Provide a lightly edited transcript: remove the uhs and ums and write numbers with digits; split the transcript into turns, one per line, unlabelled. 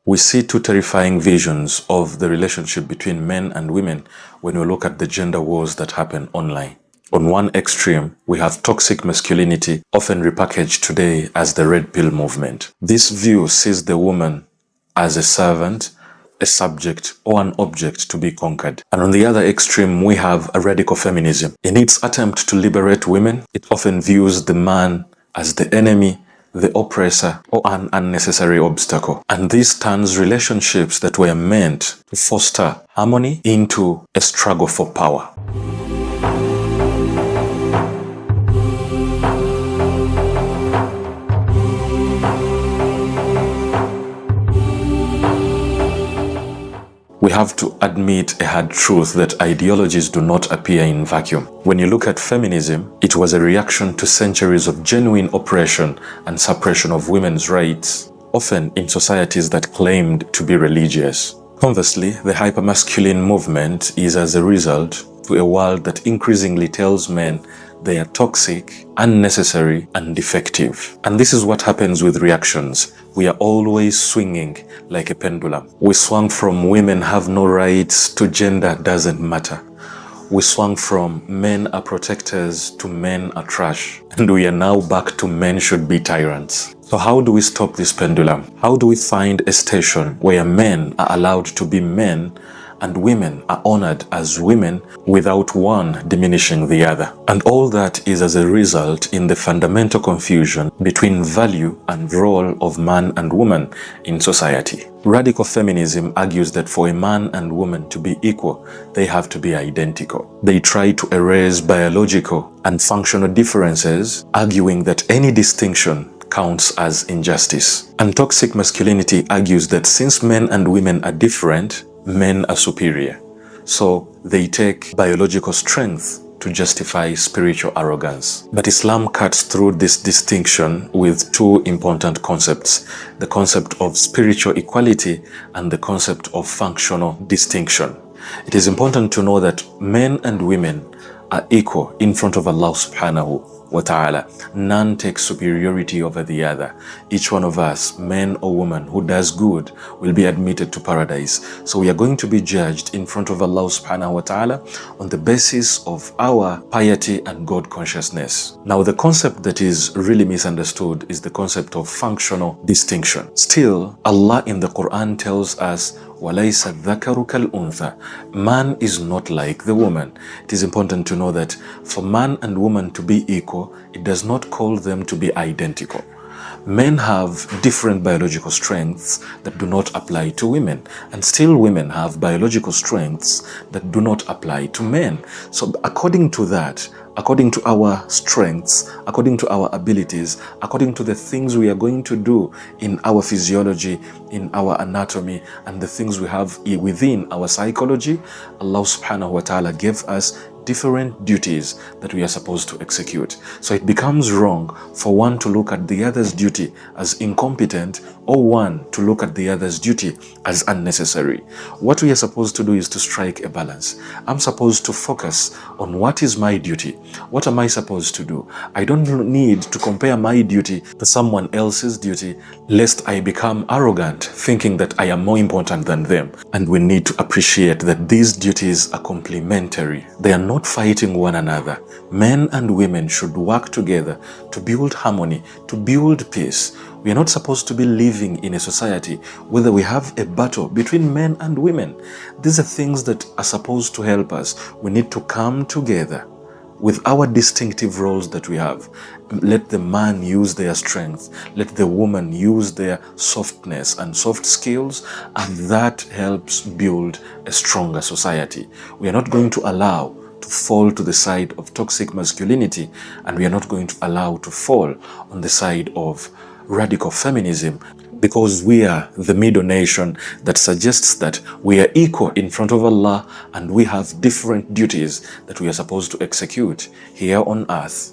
We see two terrifying visions of the relationship between men and women when we look at the gender wars that happen online. On one extreme, we have toxic masculinity, often repackaged today as the red pill movement. This view sees the woman as a servant, a subject, or an object to be conquered. And on the other extreme, we have a radical feminism. In its attempt to liberate women, it often views the man as the enemy, the oppressor, or an unnecessary obstacle. And this turns relationships that were meant to foster harmony into a struggle for power. We have to admit a hard truth that ideologies do not appear in vacuum. When you look at feminism, it was a reaction to centuries of genuine oppression and suppression of women's rights, often in societies that claimed to be religious. Conversely, the hypermasculine movement is as a result to a world that increasingly tells men they are toxic, unnecessary, and defective. And this is what happens with reactions. We are always swinging like a pendulum. We swung from women have no rights to gender doesn't matter. We swung from men are protectors to men are trash. And we are now back to men should be tyrants. So how do we stop this pendulum? How do we find a station where men are allowed to be men and women are honored as women without one diminishing the other? And all that is as a result in the fundamental confusion between value and role of man and woman in society. Radical feminism argues that for a man and woman to be equal, they have to be identical. They try to erase biological and functional differences, arguing that any distinction counts as injustice. And toxic masculinity argues that since men and women are different, men are superior. So they take biological strength to justify spiritual arrogance. But Islam cuts through this distinction with two important concepts: the concept of spiritual equality and the concept of functional distinction. It is important to know that men and women are equal in front of Allah subhanahu wa ta'ala. None takes superiority over the other. Each one of us, man or woman, who does good will be admitted to paradise. So we are going to be judged in front of Allah subhanahu wa ta'ala on the basis of our piety and God consciousness. Now, the concept that is really misunderstood is the concept of functional distinction. Still, Allah in the Quran tells us, وَلَيْسَ الذَّكَرُ كَالْأُنْثَى. Man is not like the woman. It is important to know that for man and woman to be equal, it does not call them to be identical. Men have different biological strengths that do not apply to women, and still women have biological strengths that do not apply to men. So according to that, according to our strengths, according to our abilities, according to the things we are going to do in our physiology, in our anatomy, and the things we have within our psychology, Allah subhanahu wa ta'ala gave us different duties that we are supposed to execute. So it becomes wrong for one to look at the other's duty as incompetent or one to look at the other's duty as unnecessary. What we are supposed to do is to strike a balance. I'm supposed to focus on what is my duty. What am I supposed to do? I don't need to compare my duty to someone else's duty, lest I become arrogant, thinking that I am more important than them. And we need to appreciate that these duties are complementary. They are not fighting one another. Men and women should work together to build harmony, to build peace. We are not supposed to be living in a society where we have a battle between men and women. These are things that are supposed to help us. We need to come together with our distinctive roles that we have. Let the man use their strength. Let the woman use their softness and soft skills, and that helps build a stronger society. We are not going to allow to fall to the side of toxic masculinity, and we are not going to allow to fall on the side of radical feminism, because we are the middle nation that suggests that we are equal in front of Allah and we have different duties that we are supposed to execute here on earth.